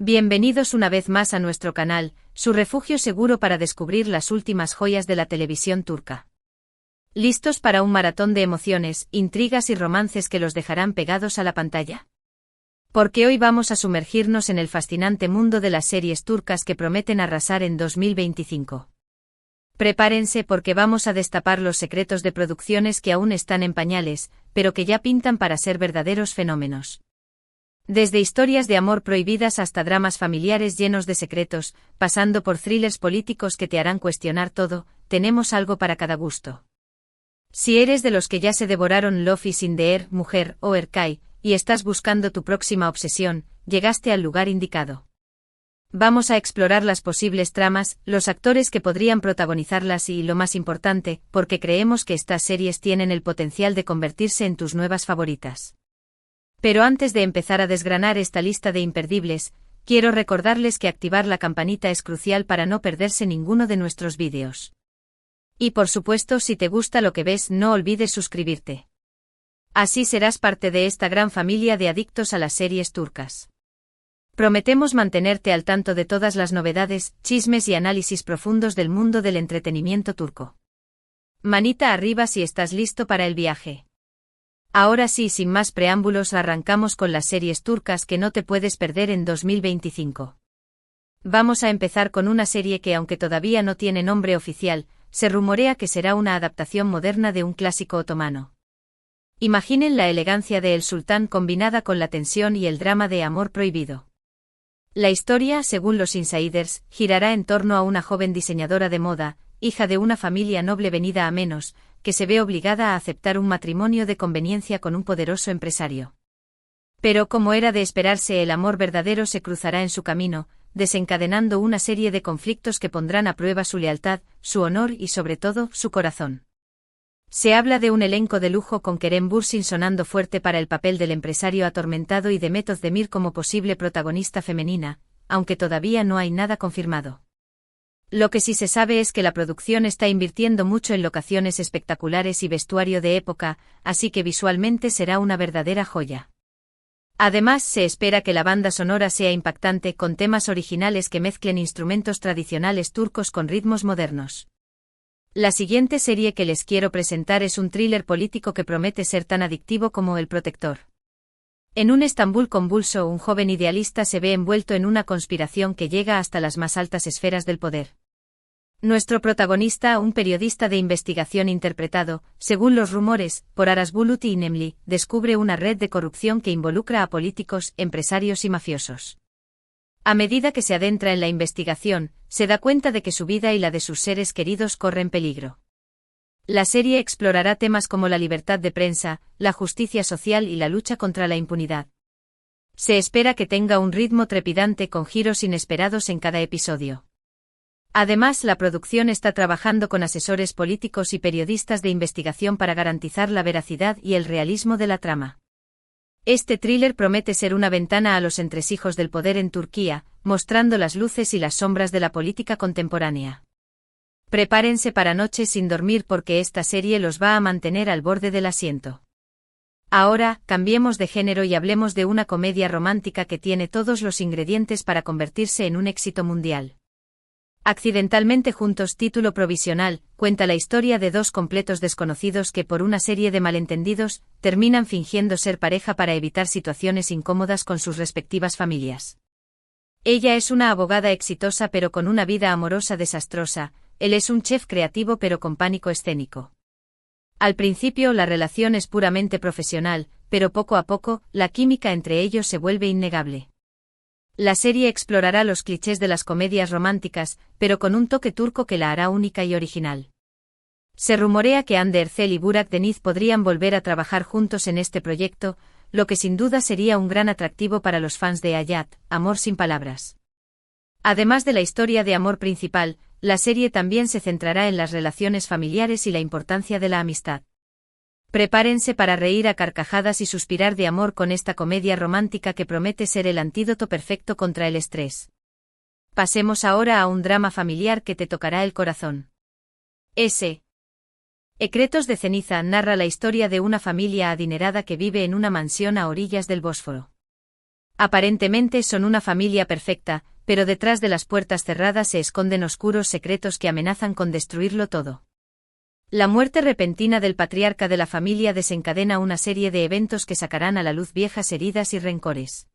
Bienvenidos una vez más a nuestro canal, su refugio seguro para descubrir las últimas joyas de la televisión turca. ¿Listos para un maratón de emociones, intrigas y romances que los dejarán pegados a la pantalla? Porque hoy vamos a sumergirnos en el fascinante mundo de las series turcas que prometen arrasar en 2025. Prepárense porque vamos a destapar los secretos de producciones que aún están en pañales, pero que ya pintan para ser verdaderos fenómenos. Desde historias de amor prohibidas hasta dramas familiares llenos de secretos, pasando por thrillers políticos que te harán cuestionar todo, tenemos algo para cada gusto. Si eres de los que ya se devoraron Love is in the Air, Mujer o Erkay, y estás buscando tu próxima obsesión, llegaste al lugar indicado. Vamos a explorar las posibles tramas, los actores que podrían protagonizarlas y, lo más importante, porque creemos que estas series tienen el potencial de convertirse en tus nuevas favoritas. Pero antes de empezar a desgranar esta lista de imperdibles, quiero recordarles que activar la campanita es crucial para no perderse ninguno de nuestros vídeos. Y por supuesto, si te gusta lo que ves, no olvides suscribirte. Así serás parte de esta gran familia de adictos a las series turcas. Prometemos mantenerte al tanto de todas las novedades, chismes y análisis profundos del mundo del entretenimiento turco. Manita arriba si estás listo para el viaje. Ahora sí, sin más preámbulos, arrancamos con las series turcas que no te puedes perder en 2025. Vamos a empezar con una serie que, aunque todavía no tiene nombre oficial, se rumorea que será una adaptación moderna de un clásico otomano. Imaginen la elegancia de El Sultán combinada con la tensión y el drama de Amor prohibido. La historia, según los insiders, girará en torno a una joven diseñadora de moda, hija de una familia noble venida a menos, que se ve obligada a aceptar un matrimonio de conveniencia con un poderoso empresario. Pero como era de esperarse, el amor verdadero se cruzará en su camino, desencadenando una serie de conflictos que pondrán a prueba su lealtad, su honor y sobre todo, su corazón. Se habla de un elenco de lujo con Kerem Bürsin sonando fuerte para el papel del empresario atormentado y Demet Özdemir como posible protagonista femenina, aunque todavía no hay nada confirmado. Lo que sí se sabe es que la producción está invirtiendo mucho en locaciones espectaculares y vestuario de época, así que visualmente será una verdadera joya. Además, se espera que la banda sonora sea impactante con temas originales que mezclen instrumentos tradicionales turcos con ritmos modernos. La siguiente serie que les quiero presentar es un thriller político que promete ser tan adictivo como El Protector. En un Estambul convulso, un joven idealista se ve envuelto en una conspiración que llega hasta las más altas esferas del poder. Nuestro protagonista, un periodista de investigación interpretado, según los rumores, por Aras Bulut y Nemli, descubre una red de corrupción que involucra a políticos, empresarios y mafiosos. A medida que se adentra en la investigación, se da cuenta de que su vida y la de sus seres queridos corren peligro. La serie explorará temas como la libertad de prensa, la justicia social y la lucha contra la impunidad. Se espera que tenga un ritmo trepidante con giros inesperados en cada episodio. Además, la producción está trabajando con asesores políticos y periodistas de investigación para garantizar la veracidad y el realismo de la trama. Este thriller promete ser una ventana a los entresijos del poder en Turquía, mostrando las luces y las sombras de la política contemporánea. Prepárense para noches sin dormir porque esta serie los va a mantener al borde del asiento. Ahora, cambiemos de género y hablemos de una comedia romántica que tiene todos los ingredientes para convertirse en un éxito mundial. Accidentalmente juntos, título provisional, cuenta la historia de dos completos desconocidos que por una serie de malentendidos, terminan fingiendo ser pareja para evitar situaciones incómodas con sus respectivas familias. Ella es una abogada exitosa pero con una vida amorosa desastrosa, él es un chef creativo pero con pánico escénico. Al principio la relación es puramente profesional, pero poco a poco, la química entre ellos se vuelve innegable. La serie explorará los clichés de las comedias románticas, pero con un toque turco que la hará única y original. Se rumorea que Hande Erçel y Burak Deniz podrían volver a trabajar juntos en este proyecto, lo que sin duda sería un gran atractivo para los fans de Hayat, Amor sin palabras. Además de la historia de amor principal, la serie también se centrará en las relaciones familiares y la importancia de la amistad. Prepárense para reír a carcajadas y suspirar de amor con esta comedia romántica que promete ser el antídoto perfecto contra el estrés. Pasemos ahora a un drama familiar que te tocará el corazón. Secretos de ceniza narra la historia de una familia adinerada que vive en una mansión a orillas del Bósforo. Aparentemente son una familia perfecta, pero detrás de las puertas cerradas se esconden oscuros secretos que amenazan con destruirlo todo. La muerte repentina del patriarca de la familia desencadena una serie de eventos que sacarán a la luz viejas heridas y rencores.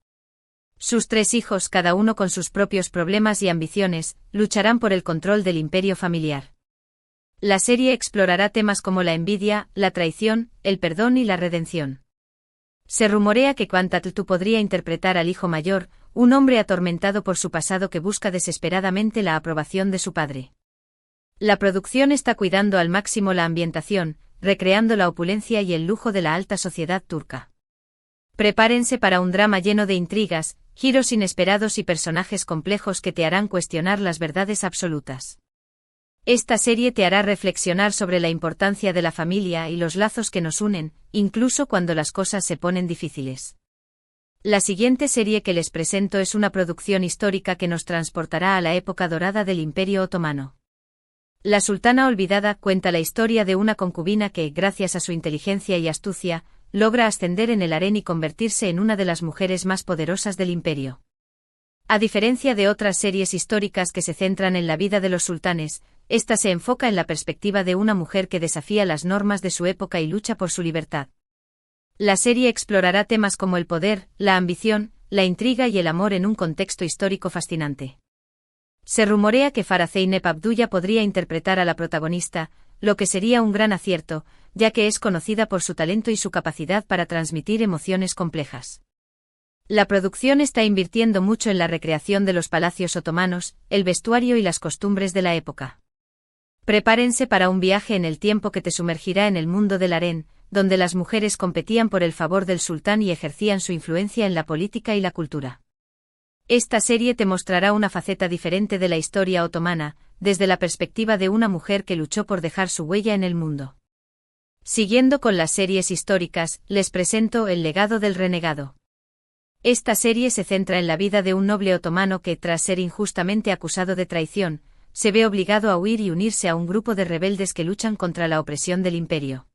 Sus 3 hijos, cada uno con sus propios problemas y ambiciones, lucharán por el control del imperio familiar. La serie explorará temas como la envidia, la traición, el perdón y la redención. Se rumorea que Quantatl podría interpretar al hijo mayor, un hombre atormentado por su pasado que busca desesperadamente la aprobación de su padre. La producción está cuidando al máximo la ambientación, recreando la opulencia y el lujo de la alta sociedad turca. Prepárense para un drama lleno de intrigas, giros inesperados y personajes complejos que te harán cuestionar las verdades absolutas. Esta serie te hará reflexionar sobre la importancia de la familia y los lazos que nos unen, incluso cuando las cosas se ponen difíciles. La siguiente serie que les presento es una producción histórica que nos transportará a la época dorada del Imperio Otomano. La Sultana Olvidada cuenta la historia de una concubina que, gracias a su inteligencia y astucia, logra ascender en el harén y convertirse en una de las mujeres más poderosas del imperio. A diferencia de otras series históricas que se centran en la vida de los sultanes, esta se enfoca en la perspectiva de una mujer que desafía las normas de su época y lucha por su libertad. La serie explorará temas como el poder, la ambición, la intriga y el amor en un contexto histórico fascinante. Se rumorea que Farah Zeynep Abdullah podría interpretar a la protagonista, lo que sería un gran acierto, ya que es conocida por su talento y su capacidad para transmitir emociones complejas. La producción está invirtiendo mucho en la recreación de los palacios otomanos, el vestuario y las costumbres de la época. Prepárense para un viaje en el tiempo que te sumergirá en el mundo del harén, donde las mujeres competían por el favor del sultán y ejercían su influencia en la política y la cultura. Esta serie te mostrará una faceta diferente de la historia otomana, desde la perspectiva de una mujer que luchó por dejar su huella en el mundo. Siguiendo con las series históricas, les presento El legado del renegado. Esta serie se centra en la vida de un noble otomano que, tras ser injustamente acusado de traición, se ve obligado a huir y unirse a un grupo de rebeldes que luchan contra la opresión del imperio.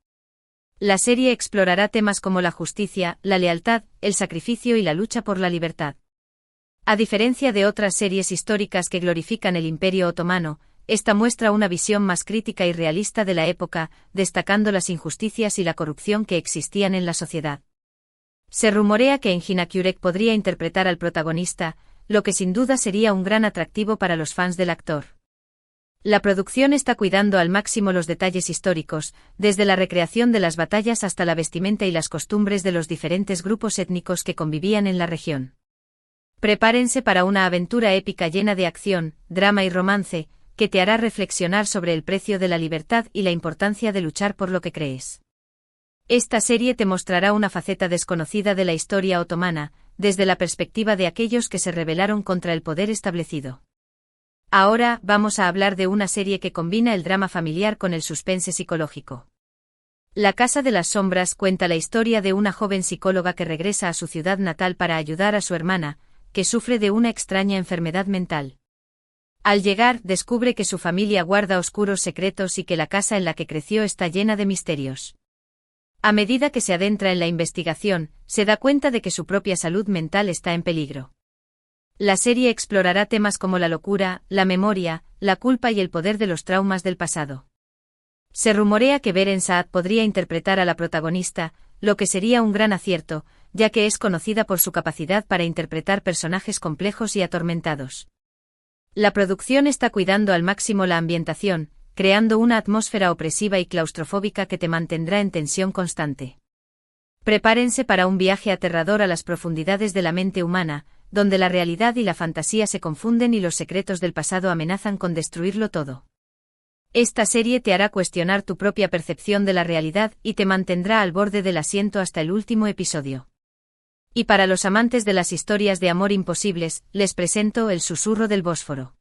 La serie explorará temas como la justicia, la lealtad, el sacrificio y la lucha por la libertad. A diferencia de otras series históricas que glorifican el Imperio Otomano, esta muestra una visión más crítica y realista de la época, destacando las injusticias y la corrupción que existían en la sociedad. Se rumorea que Engin Akyurek podría interpretar al protagonista, lo que sin duda sería un gran atractivo para los fans del actor. La producción está cuidando al máximo los detalles históricos, desde la recreación de las batallas hasta la vestimenta y las costumbres de los diferentes grupos étnicos que convivían en la región. Prepárense para una aventura épica llena de acción, drama y romance, que te hará reflexionar sobre el precio de la libertad y la importancia de luchar por lo que crees. Esta serie te mostrará una faceta desconocida de la historia otomana, desde la perspectiva de aquellos que se rebelaron contra el poder establecido. Ahora vamos a hablar de una serie que combina el drama familiar con el suspense psicológico. La Casa de las Sombras cuenta la historia de una joven psicóloga que regresa a su ciudad natal para ayudar a su hermana, que sufre de una extraña enfermedad mental. Al llegar, descubre que su familia guarda oscuros secretos y que la casa en la que creció está llena de misterios. A medida que se adentra en la investigación, se da cuenta de que su propia salud mental está en peligro. La serie explorará temas como la locura, la memoria, la culpa y el poder de los traumas del pasado. Se rumorea que Beren Saat podría interpretar a la protagonista, lo que sería un gran acierto, ya que es conocida por su capacidad para interpretar personajes complejos y atormentados. La producción está cuidando al máximo la ambientación, creando una atmósfera opresiva y claustrofóbica que te mantendrá en tensión constante. Prepárense para un viaje aterrador a las profundidades de la mente humana, donde la realidad y la fantasía se confunden y los secretos del pasado amenazan con destruirlo todo. Esta serie te hará cuestionar tu propia percepción de la realidad y te mantendrá al borde del asiento hasta el último episodio. Y para los amantes de las historias de amor imposibles, les presento El susurro del Bósforo.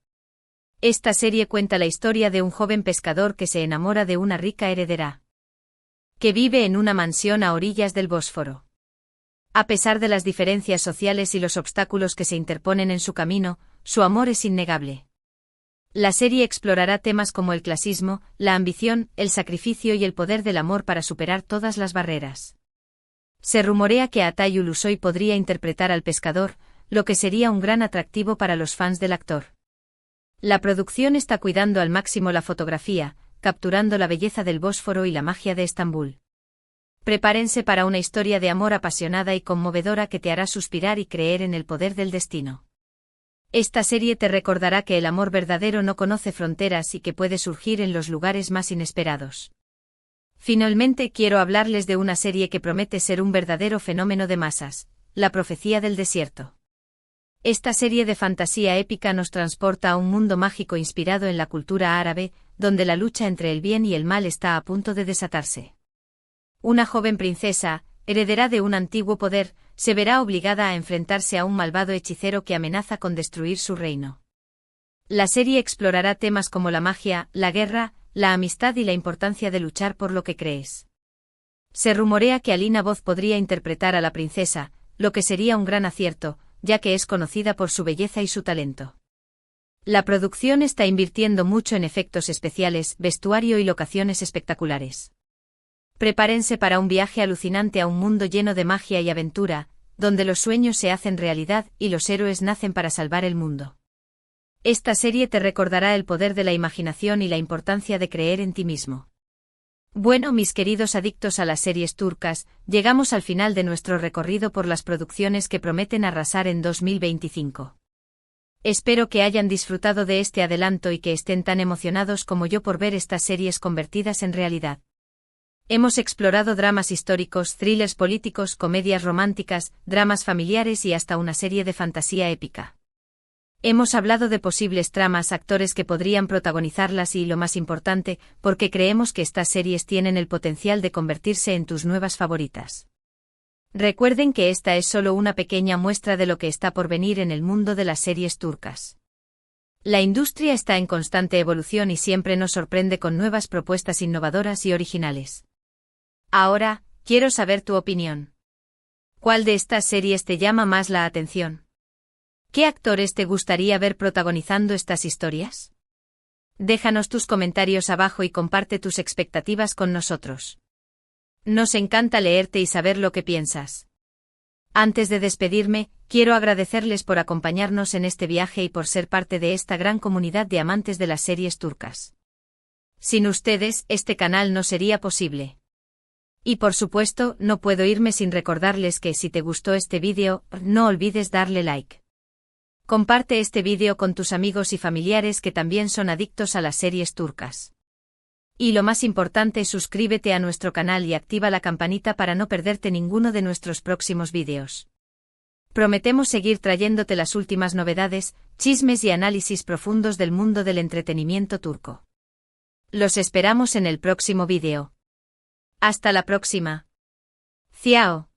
Esta serie cuenta la historia de un joven pescador que se enamora de una rica heredera, que vive en una mansión a orillas del Bósforo. A pesar de las diferencias sociales y los obstáculos que se interponen en su camino, su amor es innegable. La serie explorará temas como el clasismo, la ambición, el sacrificio y el poder del amor para superar todas las barreras. Se rumorea que Atay Ulusoy podría interpretar al pescador, lo que sería un gran atractivo para los fans del actor. La producción está cuidando al máximo la fotografía, capturando la belleza del Bósforo y la magia de Estambul. Prepárense para una historia de amor apasionada y conmovedora que te hará suspirar y creer en el poder del destino. Esta serie te recordará que el amor verdadero no conoce fronteras y que puede surgir en los lugares más inesperados. Finalmente quiero hablarles de una serie que promete ser un verdadero fenómeno de masas, La profecía del desierto. Esta serie de fantasía épica nos transporta a un mundo mágico inspirado en la cultura árabe, donde la lucha entre el bien y el mal está a punto de desatarse. Una joven princesa, heredera de un antiguo poder, se verá obligada a enfrentarse a un malvado hechicero que amenaza con destruir su reino. La serie explorará temas como la magia, la guerra, la amistad y la importancia de luchar por lo que crees. Se rumorea que Alina Voz podría interpretar a la princesa, lo que sería un gran acierto, ya que es conocida por su belleza y su talento. La producción está invirtiendo mucho en efectos especiales, vestuario y locaciones espectaculares. Prepárense para un viaje alucinante a un mundo lleno de magia y aventura, donde los sueños se hacen realidad y los héroes nacen para salvar el mundo. Esta serie te recordará el poder de la imaginación y la importancia de creer en ti mismo. Bueno, mis queridos adictos a las series turcas, llegamos al final de nuestro recorrido por las producciones que prometen arrasar en 2025. Espero que hayan disfrutado de este adelanto y que estén tan emocionados como yo por ver estas series convertidas en realidad. Hemos explorado dramas históricos, thrillers políticos, comedias románticas, dramas familiares y hasta una serie de fantasía épica. Hemos hablado de posibles tramas, actores que podrían protagonizarlas y, lo más importante, porque creemos que estas series tienen el potencial de convertirse en tus nuevas favoritas. Recuerden que esta es solo una pequeña muestra de lo que está por venir en el mundo de las series turcas. La industria está en constante evolución y siempre nos sorprende con nuevas propuestas innovadoras y originales. Ahora, quiero saber tu opinión. ¿Cuál de estas series te llama más la atención? ¿Qué actores te gustaría ver protagonizando estas historias? Déjanos tus comentarios abajo y comparte tus expectativas con nosotros. Nos encanta leerte y saber lo que piensas. Antes de despedirme, quiero agradecerles por acompañarnos en este viaje y por ser parte de esta gran comunidad de amantes de las series turcas. Sin ustedes, este canal no sería posible. Y por supuesto, no puedo irme sin recordarles que si te gustó este vídeo, no olvides darle like. Comparte este vídeo con tus amigos y familiares que también son adictos a las series turcas. Y lo más importante, suscríbete a nuestro canal y activa la campanita para no perderte ninguno de nuestros próximos vídeos. Prometemos seguir trayéndote las últimas novedades, chismes y análisis profundos del mundo del entretenimiento turco. Los esperamos en el próximo vídeo. Hasta la próxima. Ciao.